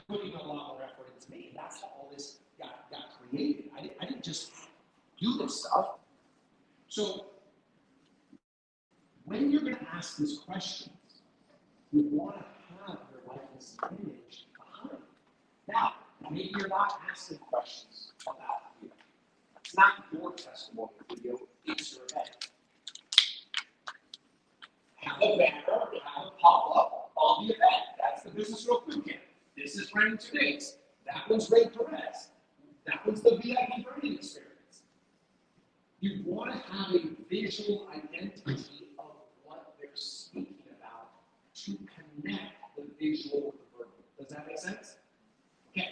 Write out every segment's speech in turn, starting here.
putting a lot more effort into me. That's how all this got created. I didn't just do this stuff. So when you're going to ask these questions, you want to have your likeness and image behind. Now, maybe you're not asking questions about you. It's not your testimonial video, it's your event. Have a banner, have a pop-up of the event. That's the Business Growth Bootcamp. This is Brandon 2 Days. That one's Ray Perez. That one's the VIP branding experience. You want to have a visual identity of what they're speaking about to connect the visual with the verbal. Does that make sense? Okay.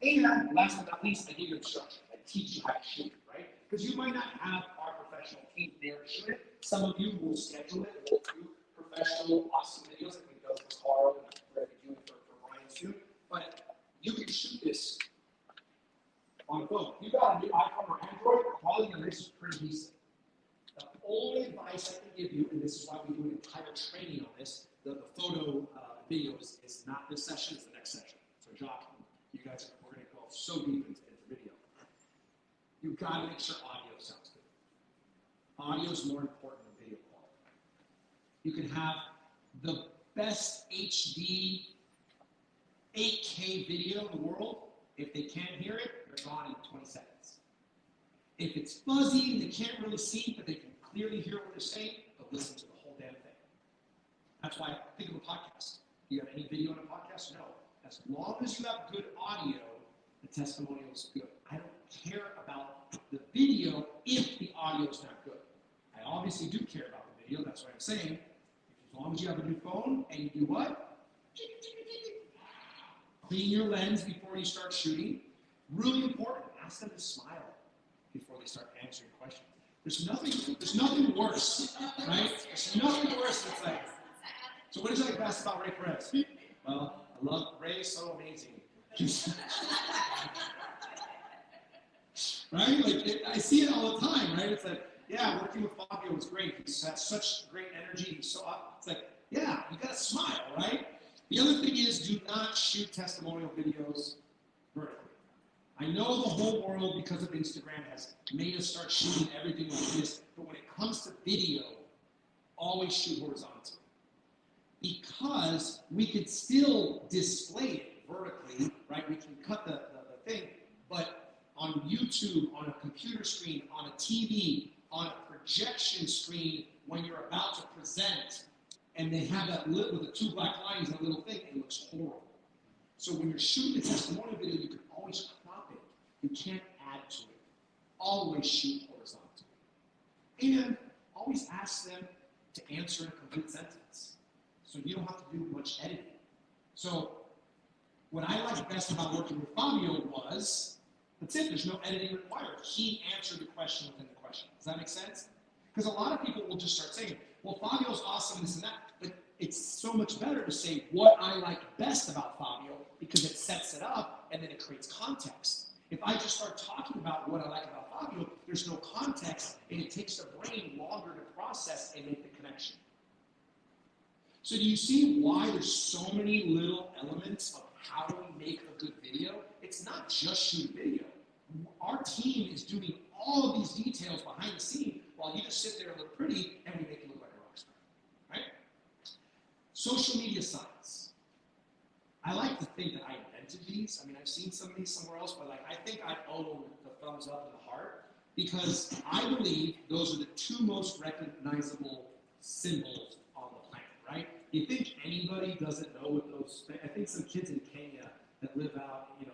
And last but not least, I give you instruction. I teach you how to shoot it, right? Because you might not have our professional team there to shoot it. Some of you will schedule it. We'll do professional, awesome videos like we do for Carl and we're going to be doing for Ryan soon. But you can shoot this on a phone. If you got a new iPhone or Android, the quality of this is pretty decent. The only advice I can give you, and this is why we do an entire training on this, the photo video is not this session, it's the next session. So Jock, you guys, we're going to go so deep into video. You've got to make sure audio sounds good. Audio is more important than video quality. You can have the best HD 8K video in the world. If they can't hear it, they're gone in 20 seconds. If it's fuzzy and they can't really see, but they can clearly hear what they're saying, they'll listen to the whole damn thing. That's why I think of a podcast. Do you have any video on a podcast? No. As long as you have good audio, the testimonial is good. I don't care about the video if the audio is not good. I obviously do care about the video. That's what I'm saying. As long as you have a new phone and you do what? Clean your lens before you start shooting. Really important. Ask them to smile before they start answering questions. There's nothing worse, right? There's nothing worse. It's like, so what did you like best about Ray Perez? Well, I love Ray, so amazing. Right? Like I see it all the time, right? It's like, yeah, working with Fabio was great. He's got such great energy. He's so up. It's like, yeah, you gotta smile, right? The other thing is, do not shoot testimonial videos vertically. I know the whole world, because of Instagram, has made us start shooting everything like this, but when it comes to video, always shoot horizontally. Because we could still display it vertically, right? We can cut the thing, but on YouTube, on a computer screen, on a TV, on a projection screen, when you're about to present, and they have that lip with the two black lines and a little thing, it looks horrible. So when you're shooting a testimonial video, you can always crop it. You can't add to it. Always shoot horizontally. And always ask them to answer in a complete sentence. So you don't have to do much editing. So what I liked best about working with Fabio was, that's it, there's no editing required. He answered the question within the question. Does that make sense? Because a lot of people will just start saying, well, Fabio's awesome, this and that, but it's so much better to say what I like best about Fabio because it sets it up and then it creates context. If I just start talking about what I like about Fabio, there's no context and it takes the brain longer to process and make the connection. So do you see why there's so many little elements of how do we make a good video? It's not just shoot video. Our team is doing all of these details behind the scene while you just sit there and look pretty and we make you look like a rock star, right? Social media signs. I like to think that I invented these. I mean, I've seen some of these somewhere else, but like I think I own the thumbs up and the heart because I believe those are the two most recognizable symbols on the planet, right? You think anybody doesn't know what those, I think some kids in Kenya that live out, you know,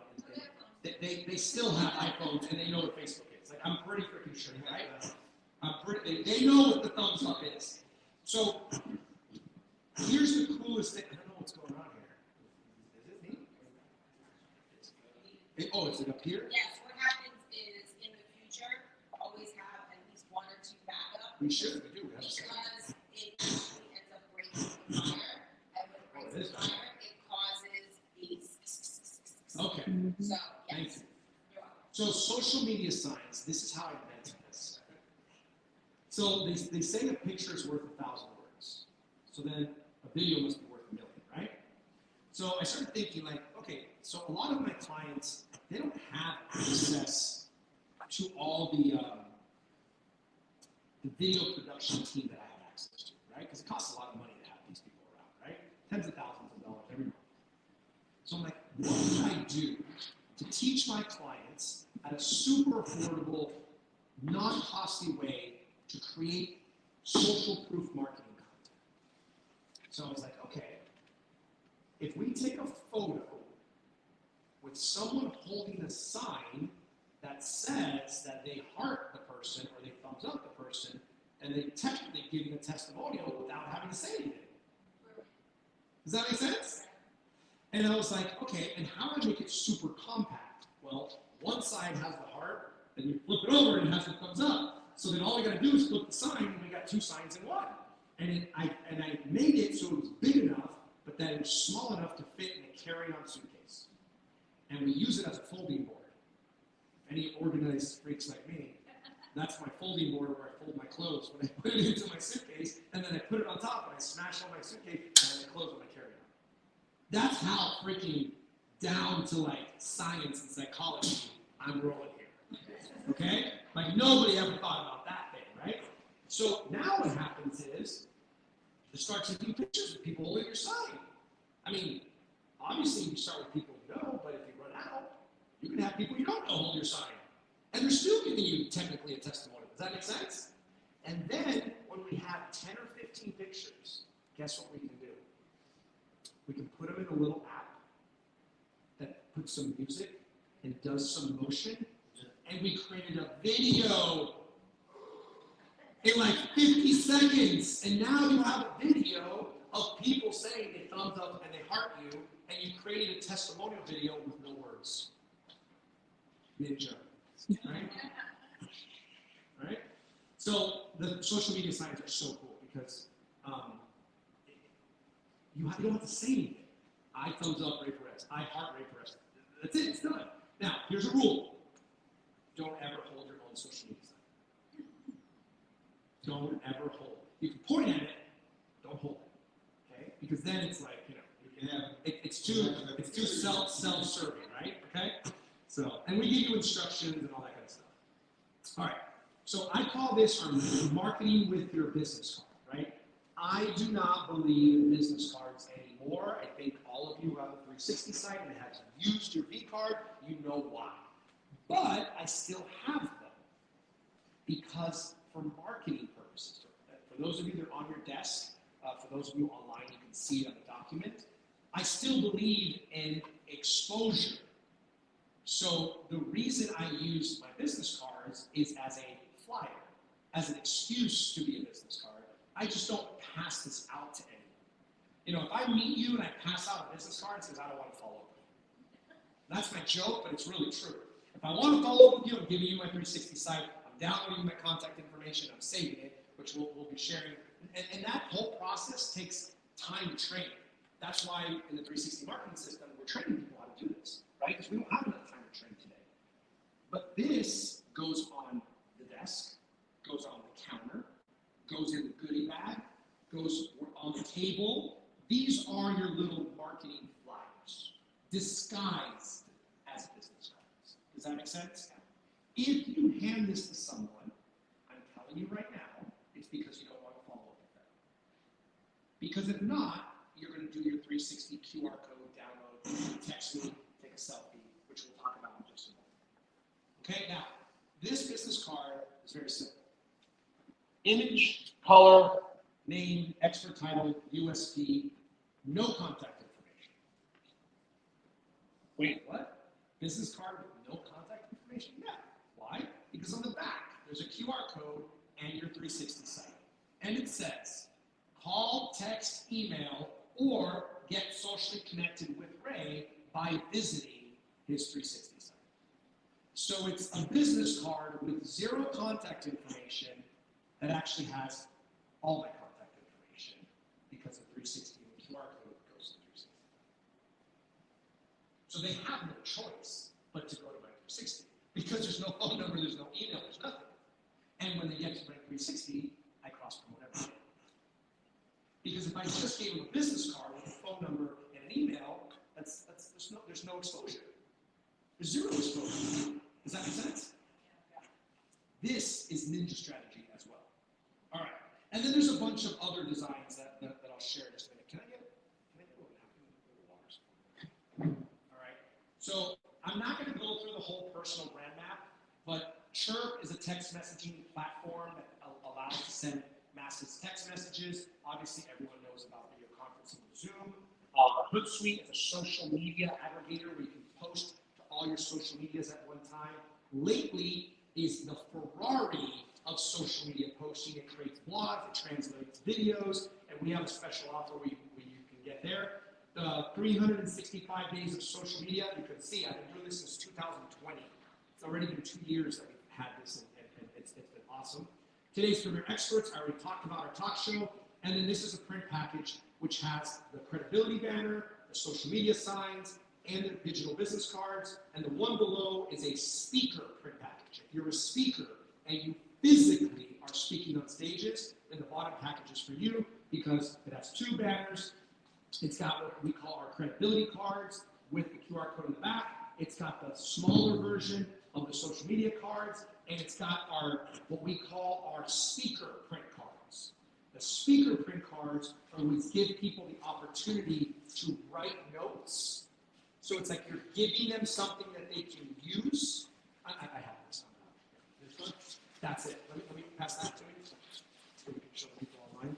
they still have iPhones and they know what Facebook is. Like, I'm pretty freaking sure, right? They know what the thumbs up is. So, here's the coolest thing. I don't know what's going on here. Is it me? Oh, is it up here? Yes, what happens is, in the future, always have at least one or two backup. We should, we do. Because it actually ends up breaking the fire. And when it breaks the fire, it causes a... Okay. So, Thank yes. you. So social media signs, this is how I invented this. So they say a picture is worth 1,000 words. So then a video must be worth 1,000,000, right? So I started thinking like, okay, So a lot of my clients, they don't have access to all the video production team that I have access to, right? Because it costs a lot of money to have these people around, right? Tens of thousands of dollars every month. So I'm like, what can I do to teach my clients at a super affordable, non-costly way to create social proof marketing content? So I was like, okay, if we take a photo with someone holding a sign that says that they heart the person or they thumbs up the person, and they technically giving a testimonial without having to say anything. Does that make sense? And I was like, okay, and how do I make it super compact? Well, one side has the heart, and you flip it over and it has the thumbs up. So then all we got to do is flip the sign, and we got two signs in one. And I made it so it was big enough, but that it was small enough to fit in a carry-on suitcase. And we use it as a folding board. Any organized freaks like me, that's my folding board where I fold my clothes when I put it into my suitcase, and then I put it on top, and I smash on my suitcase, and then I close on my carry-on. That's how freaking down to like science and psychology I'm rolling here. Okay? Like nobody ever thought about that thing, right? So now what happens is you start taking pictures of people holding your sign. I mean, obviously you start with people you know, but if you run out, you can have people you don't know hold your sign. And they're still giving you technically a testimonial. Does that make sense? And then when we have 10 or 15 pictures, guess what we can do? We can put them in a little app that puts some music and does some motion, and we created a video in like 50 seconds. And now you have a video of people saying they thumbs up and they heart you, and you created a testimonial video with no words. Ninja, right? Right? So the social media signs are so cool because you don't have to say anything. I thumbs up Ray Perez. I heart Ray Perez. That's it. It's done. Now, here's a rule. Don't ever hold your own social media sign. Don't ever hold it. You can point at it. Don't hold it. Okay? Because then it's like, you can have it's too self-serving, right? Okay? So, and we give you instructions and all that kind of stuff. All right. So I call this our marketing with your business card, right? I do not believe in business cards anymore. I think all of you who have a 360 site and have used your V card, you know why. But I still have them because for marketing purposes, for those of you that are on your desk, for those of you online, you can see it on the document. I still believe in exposure. So the reason I use my business cards is as a flyer, as an excuse to be a business card. I just don't pass this out to anyone. If I meet you and I pass out a business card, it's because I don't want to follow up with you. That's my joke, but it's really true. If I want to follow up with you, I'm giving you my 360 site, I'm downloading my contact information, I'm saving it, which we'll be sharing. And that whole process takes time to train. That's why in the 360 marketing system, we're training people how to do this, right? Because we don't have enough time to train today. But this goes on the desk, goes on the counter, goes in the goodie bag, goes on the table. These are your little marketing flyers, disguised as business cards. Does that make sense? If you hand this to someone, I'm telling you right now, it's because you don't want to follow up with them. Because if not, you're going to do your 360 QR code download, text me, take a selfie, which we'll talk about in just a moment. Okay, now, this business card is very simple. Image, color, name, expert title, USP, no contact information. Wait, what? Business card with no contact information? Yeah. Why? Because on the back, there's a QR code and your 360 site. And it says, call, text, email, or get socially connected with Ray by visiting his 360 site. So it's a business card with zero contact information that actually has all my contact information because the 360 and the QR code goes to 360. So they have no choice but to go to my 360 because there's no phone number, there's no email, there's nothing. And when they get to my 360, I cross-promote everything. Because if I just gave them a business card with a phone number and an email, there's there's no exposure. There's zero exposure. Does that make sense? This is ninja strategy as well. All right. And then there's a bunch of other designs that I'll share in just a minute. Can I get a water? All right. So I'm not going to go through the whole personal brand map, but Chirp is a text messaging platform that allows to send massive text messages. Obviously, everyone knows about video conferencing with Zoom. Hootsuite is a social media aggregator where you can post to all your social medias at one time. Lately is the Ferrari of social media posting. It creates blogs, it translates videos, and we have a special offer where you can get there. The 365 days of social media, you can see I've been doing this since 2020. It's already been 2 years that we've had this, and it's been awesome. Today's Premier Experts, I already talked about our talk show, and then this is a print package which has the credibility banner, the social media signs, and the digital business cards, and the one below is a speaker print package. If you're a speaker and you physically are speaking on stages, then the bottom package is for you because it has 2 banners. It's got what we call our credibility cards with the QR code in the back. It's got the smaller version of the social media cards, and it's got our what we call our speaker print cards. The speaker print cards are what give people the opportunity to write notes. So it's like you're giving them something that they can use. I have this on. This one? That's it. Let me pass that to you so we can show people online.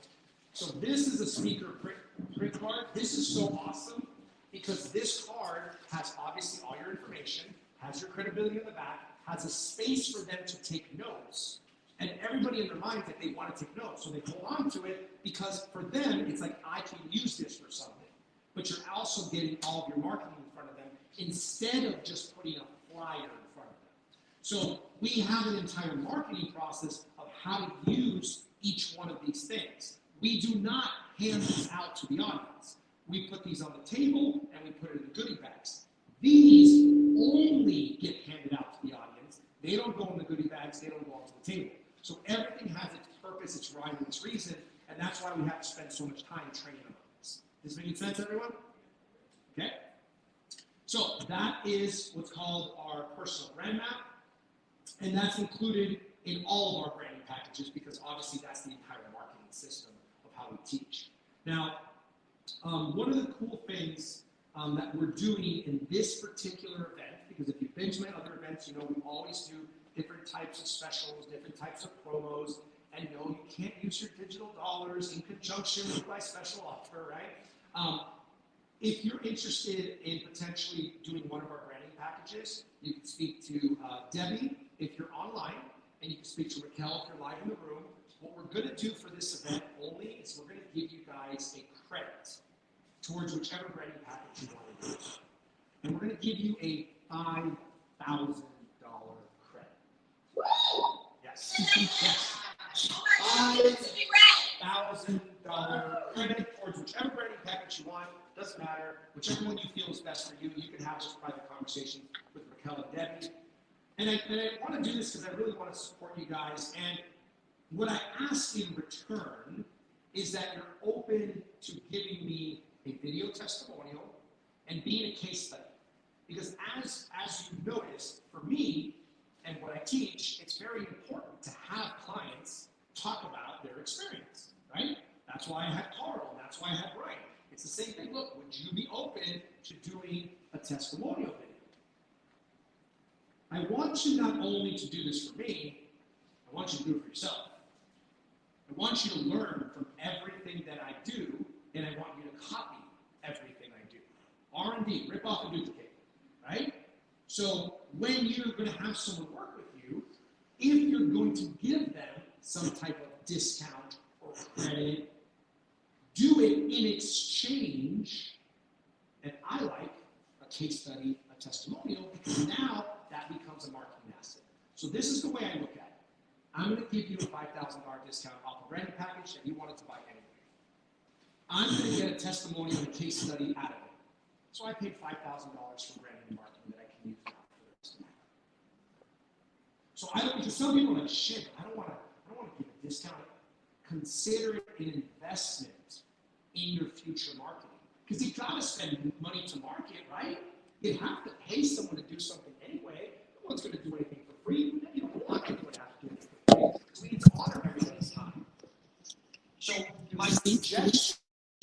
So this is a speaker print card. This is so awesome because this card has obviously all your information, has your credibility in the back, has a space for them to take notes. And everybody in their minds that they want to take notes, so they hold on to it because for them, it's like, I can use this for something. But you're also getting all of your marketing in front of them instead of just putting a flyer in front of them. So we have an entire marketing process of how to use each one of these things. We do not hand these out to the audience. We put these on the table and we put it in the goodie bags. These only get handed out to the audience. They don't go in the goodie bags, they don't go onto the table. So everything has its purpose, its rhyme, and its reason, and that's why we have to spend so much time training them on this. Does this make sense, everyone? Okay? So that is what's called our personal brand map, and that's included in all of our branding packages because obviously that's the entire marketing system of how we teach. Now, one of the cool things that we're doing in this particular event, because if you've been to my other events, you know we always do different types of specials, different types of promos, and no, you can't use your digital dollars in conjunction with my special offer, right? If you're interested in potentially doing one of our branding packages, you can speak to Debbie if you're online, and you can speak to Raquel if you're live in the room. What we're going to do for this event only is we're going to give you guys a credit towards whichever branding package you want to use. And we're going to give you a $5,000 credit. Yes. Yes. $5,000 credit towards whichever branding package you want. Doesn't matter. Whichever one you feel is best for you. You can have this private conversation with Raquel and Debbie. And I want to do this because I really want to support you guys. And what I ask in return is that you're open to giving me a video testimonial and being a case study. Because as you noticed, for me and what I teach, it's very important to have clients talk about their experience, right? That's why I had Carl, and that's why I had Brian. It's the same thing. Look, would you be open to doing a testimonial video? I want you not only to do this for me, I want you to do it for yourself. I want you to learn from everything that I do, and I want you to copy everything I do. R&D, rip off and duplicate, right? So when you're going to have someone work with you, if you're going to give them some type of discount or credit, do it in exchange, and I like a case study, a testimonial, because now that becomes a marketing asset. So this is the way I look at it. I'm going to give you a $5,000 discount off a branding package that you wanted to buy anyway. I'm going to get a testimonial and a case study out of it. So I paid $5,000 for branding and marketing that I can use now for the rest of my life. So I don't, because some people are like, shit, I don't want to give a discount. Consider it an investment in your future marketing. Because you've got to spend money to market, right? You have to pay someone to do something anyway. No one's going to do anything for free. You don't want anyone to have to do anything for free. So we need to honor everybody's time. So my suggestion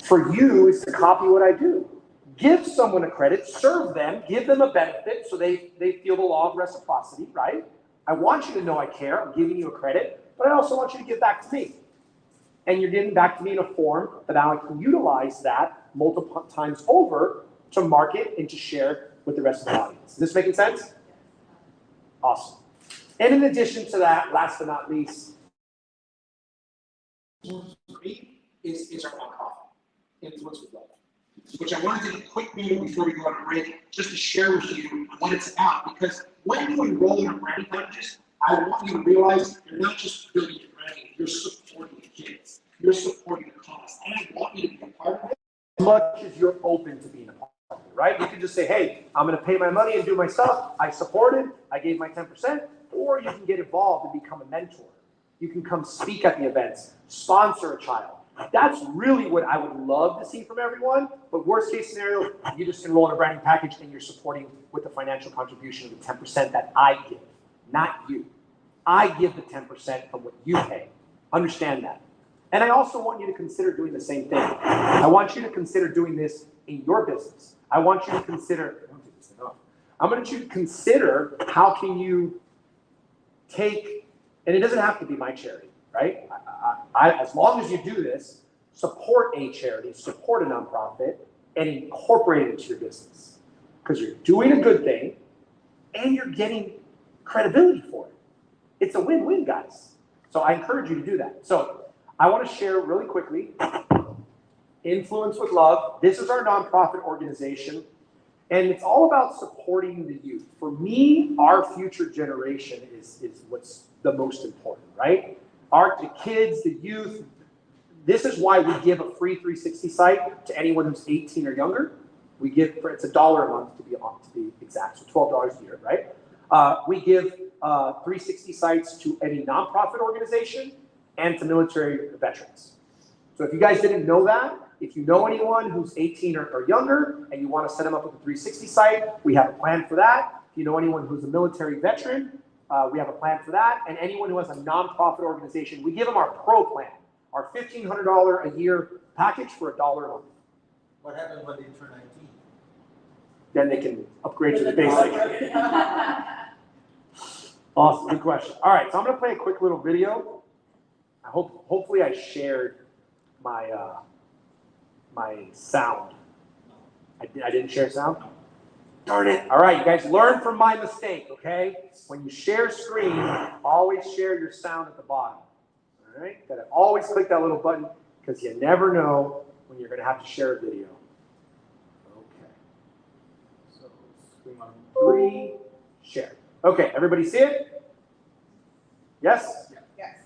for you is to copy what I do. Give someone a credit, serve them, give them a benefit so they feel the law of reciprocity, right? I want you to know I care. I'm giving you a credit, but I also want you to give back to me. And you're giving back to me in a form that I can utilize that multiple times over to market and to share with the rest of the audience. Is this making sense? Awesome. And in addition to that, last but not least, is our nonprofit, Influence with Love, which I wanted to take a quick video before we go on a break, just to share with you what it's about. Because when you enroll in a branding packages, I want you to realize you're not just building your branding, you're supporting the kids, you're supporting the cause, and I want you to be a part of it as much as you're open to being a part of it, right? You can just say, hey, I'm going to pay my money and do my stuff. I supported, I gave my 10%, or you can get involved and become a mentor. You can come speak at the events, sponsor a child. That's really what I would love to see from everyone. But worst case scenario, you just enroll in a branding package and you're supporting with the financial contribution of the 10% that I give, not you. I give the 10% from what you pay. Understand that. And I also want you to consider doing the same thing. I want you to consider doing this in your business. I want you to consider, I'm going to consider how can you take, and it doesn't have to be my charity, right? As long as you do this, support a charity, support a nonprofit, and incorporate it into your business. Because you're doing a good thing, and you're getting credibility for it. It's a win-win, guys. So I encourage you to do that. So I want to share really quickly, Influence with Love. This is our nonprofit organization, and it's all about supporting the youth. For me, our future generation is what's the most important, right? The kids, the youth. This is why we give a free 360 site to anyone who's 18 or younger. We give, it's $1 a month to be exact, so $12 a year, right? We give 360 sites to any nonprofit organization and to military veterans. So if you guys didn't know that, if you know anyone who's 18 or younger and you want to set them up with a 360 site, we have a plan for that. If you know anyone who's a military veteran, we have a plan for that. And anyone who has a nonprofit organization, we give them our pro plan, our $1,500 a year package for $1 a month. What happens when they turn 19? Then they can upgrade to the basic. Awesome, good question. All right, so I'm going to play a quick little video. Hopefully I shared my my sound. I didn't share sound? Darn it. All right, you guys learn from my mistake, okay? When you share screen, always share your sound at the bottom. All right? Gotta always click that little button because you never know when you're going to have to share a video. Okay. So screen on 3, share. Okay, everybody see it? Yes? Yes.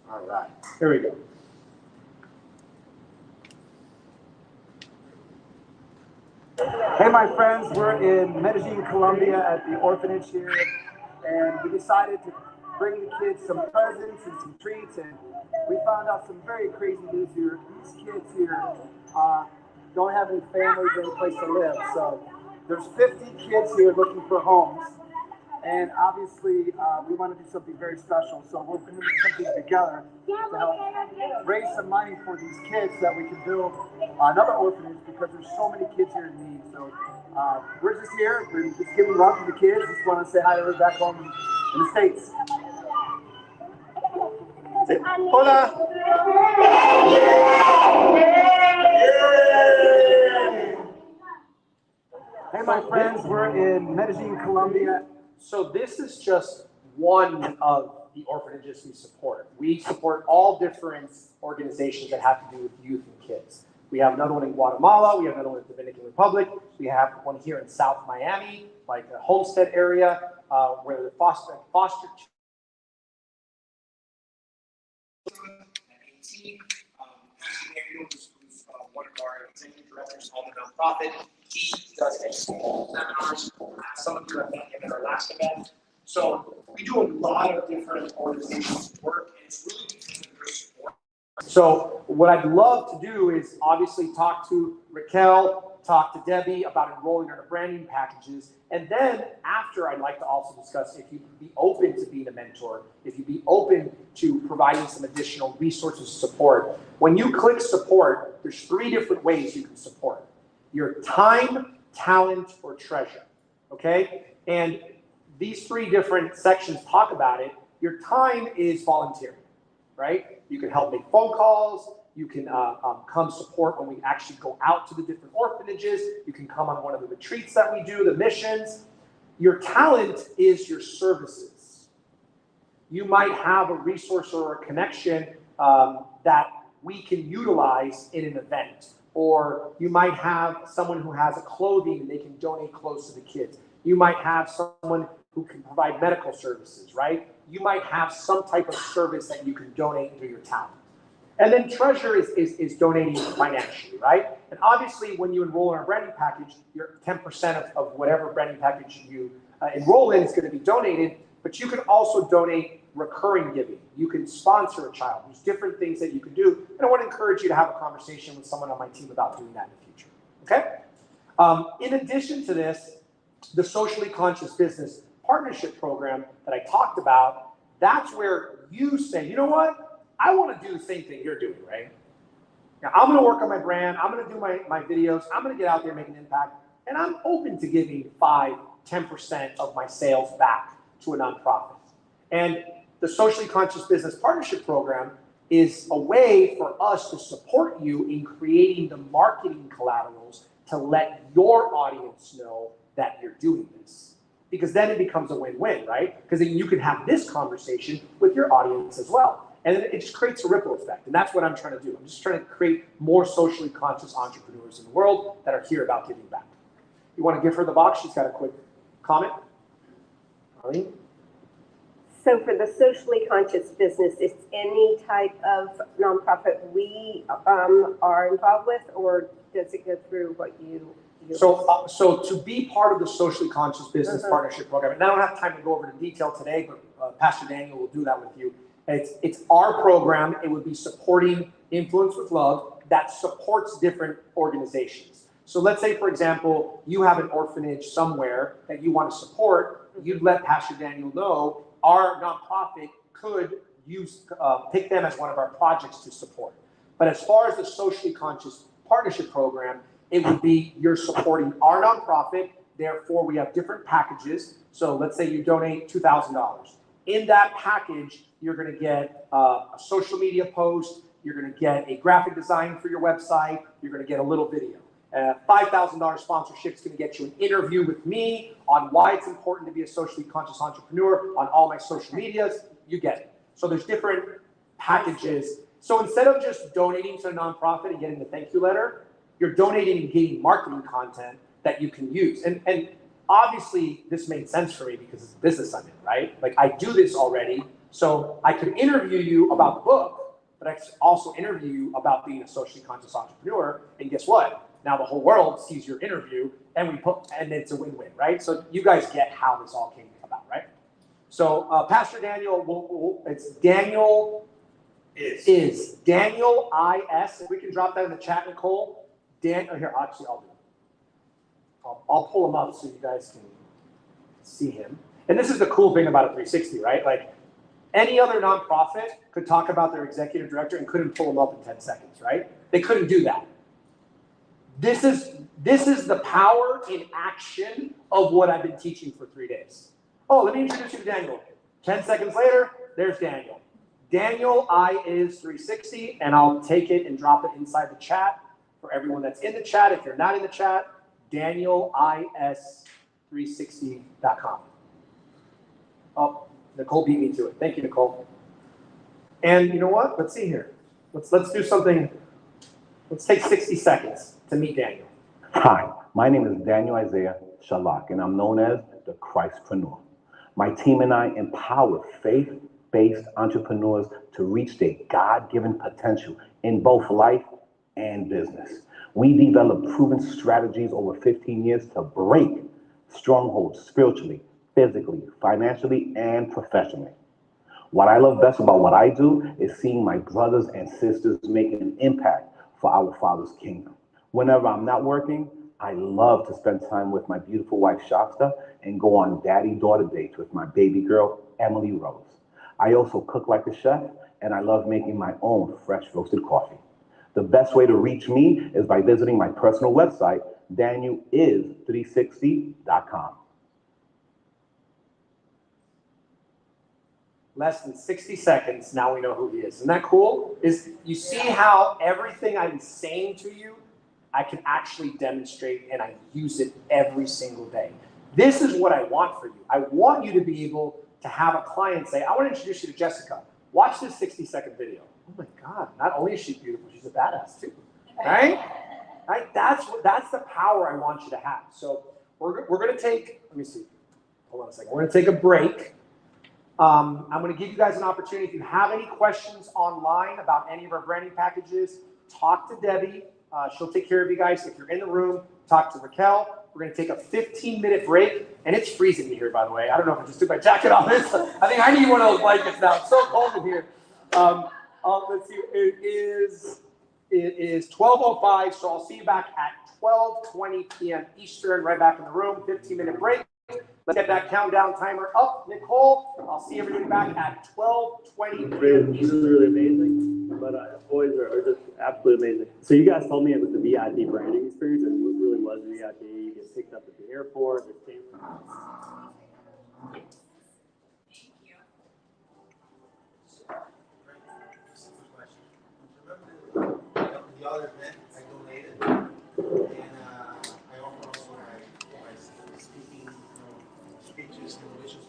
All right, here we go. Hey, my friends, we're in Medellin, Colombia at the orphanage here, and we decided to bring the kids some presents and some treats, and we found out some very crazy news here. These kids here don't have any families or any place to live, so there's 50 kids here looking for homes, and obviously we want to do something very special, so we're going to do something together to help raise some money for these kids so that we can build another orphanage because there's so many kids here in need. So we're just here, we're just giving love to the kids, just want to say hi to everybody back home in the States. Hola! Hey, my friends, we're in Medellin, Colombia. So this is just one of the orphanages we support. We support all different organizations that have to do with youth and kids. We have another one in Guatemala, we have another one in the Dominican Republic, we have one here in South Miami, like the Homestead area, where the foster children at 18. Pastor Daniel, who's one of our executive directors on the nonprofit, he does educational seminars. Some of you have met him at our last event. So we do a lot of different organizations work, and it's really because of their support. So what I'd love to do is obviously talk to Raquel, talk to Debbie about enrolling in our branding packages. And then after, I'd like to also discuss if you'd be open to being a mentor, if you'd be open to providing some additional resources support. When you click support, there's 3 different ways you can support: your time, talent, or treasure, okay? And these 3 different sections talk about it. Your time is volunteering, right? You can help make phone calls. You can come support when we actually go out to the different orphanages. You can come on one of the retreats that we do, the missions. Your talent is your services. You might have a resource or a connection that we can utilize in an event. Or you might have someone who has a clothing and they can donate clothes to the kids. You might have someone who can provide medical services, right? You might have some type of service that you can donate through your talent. And then treasure is donating financially, right? And obviously, when you enroll in our branding package, your 10% of whatever branding package you enroll in is going to be donated, but you can also donate recurring giving. You can sponsor a child. There's different things that you can do. And I want to encourage you to have a conversation with someone on my team about doing that in the future, okay? In addition to this, the socially conscious business partnership program that I talked about, that's where you say, you know what? I want to do the same thing you're doing, right? Now, I'm going to work on my brand. I'm going to do my videos. I'm going to get out there and make an impact. And I'm open to giving 5, 10% of my sales back to a nonprofit. And the Socially Conscious Business Partnership Program is a way for us to support you in creating the marketing collaterals to let your audience know that you're doing this. Because then it becomes a win-win, right? Because then you can have this conversation with your audience as well. And it just creates a ripple effect. And that's what I'm trying to do. I'm just trying to create more socially conscious entrepreneurs in the world that are here about giving back. You want to give her the box? She's got a quick comment. Arlene? So for the socially conscious business, it's any type of nonprofit we are involved with, or does it go through what you So to be part of the Socially Conscious Business Partnership Program, and I don't have time to go over the detail today, but Pastor Daniel will do that with you. It's our program. It would be supporting Influence with Love that supports different organizations. So let's say, for example, you have an orphanage somewhere that you want to support. You'd let Pastor Daniel know our nonprofit could pick them as one of our projects to support. But as far as the Socially Conscious Partnership Program, it would be you're supporting our nonprofit. Therefore, we have different packages. So let's say you donate $2,000. In that package, you're going to get a social media post. You're going to get a graphic design for your website. You're going to get a little video. $5,000 sponsorship is going to get you an interview with me on why it's important to be a socially conscious entrepreneur on all my social medias. You get it. So there's different packages. So instead of just donating to a nonprofit and getting the thank you letter, you're donating and getting marketing content that you can use. And obviously, this made sense for me because it's a business I'm in, right? Like, I do this already, so I could interview you about the book, but I could also interview you about being a socially conscious entrepreneur. And guess what? Now the whole world sees your interview, and it's a win-win, right? So you guys get how this all came about, right? So Pastor Daniel, it's Daniel is Daniel IS. If we can drop that in the chat, Nicole. Here, actually, I'll do it. I'll pull him up so you guys can see him. And this is the cool thing about a 360, right? Like, any other nonprofit could talk about their executive director and couldn't pull him up in 10 seconds, right? They couldn't do that. This is the power in action of what I've been teaching for 3 days. Oh, let me introduce you to Daniel. 10 seconds later, there's Daniel. Daniel is 360, and I'll take it and drop it inside the chat for everyone that's in the chat. If you're not in the chat, DanielIS360.com. Oh, Nicole beat me to it. Thank you, Nicole. And you know what? Let's see here. Let's do something. Let's take 60 seconds to meet Daniel. Hi, my name is Daniel Isaiah Shalak, and I'm known as the Christpreneur. My team and I empower faith-based entrepreneurs to reach their God-given potential in both life and business. We develop proven strategies over 15 years to break strongholds spiritually, physically, financially, and professionally. What I love best about what I do is seeing my brothers and sisters making an impact for our Father's kingdom. Whenever I'm not working, I love to spend time with my beautiful wife, Shasta, and go on daddy-daughter dates with my baby girl, Emily Rose. I also cook like a chef, and I love making my own fresh roasted coffee. The best way to reach me is by visiting my personal website, danielis360.com. Less than 60 seconds, now we know who he is. Isn't that cool? You see how everything I'm saying to you, I can actually demonstrate and I use it every single day. This is what I want for you. I want you to be able to have a client say, I want to introduce you to Jessica. Watch this 60-second video. Oh my God, not only is she beautiful, she's a badass too, right? Right? That's the power I want you to have. So we're gonna take, let me see, hold on a second. We're gonna take a break. I'm going to give you guys an opportunity. If you have any questions online about any of our branding packages, talk to Debbie. She'll take care of you guys. If you're in the room, talk to Raquel. We're going to take a 15-minute break. And it's freezing in here, by the way. I don't know if I just took my jacket off. I think I need one of those blankets now. It's so cold in here. Let's see. It is 12:05, so I'll see you back at 12:20 p.m. Eastern, right back in the room. 15-minute break. Let's get that countdown timer up. Nicole, I'll see everybody back at 12:20 p.m. This is really amazing, but boys are just absolutely amazing. So you guys told me it was the VIP branding experience, and it really was VIP. You get picked up at the airport. Thank you. Remember the other event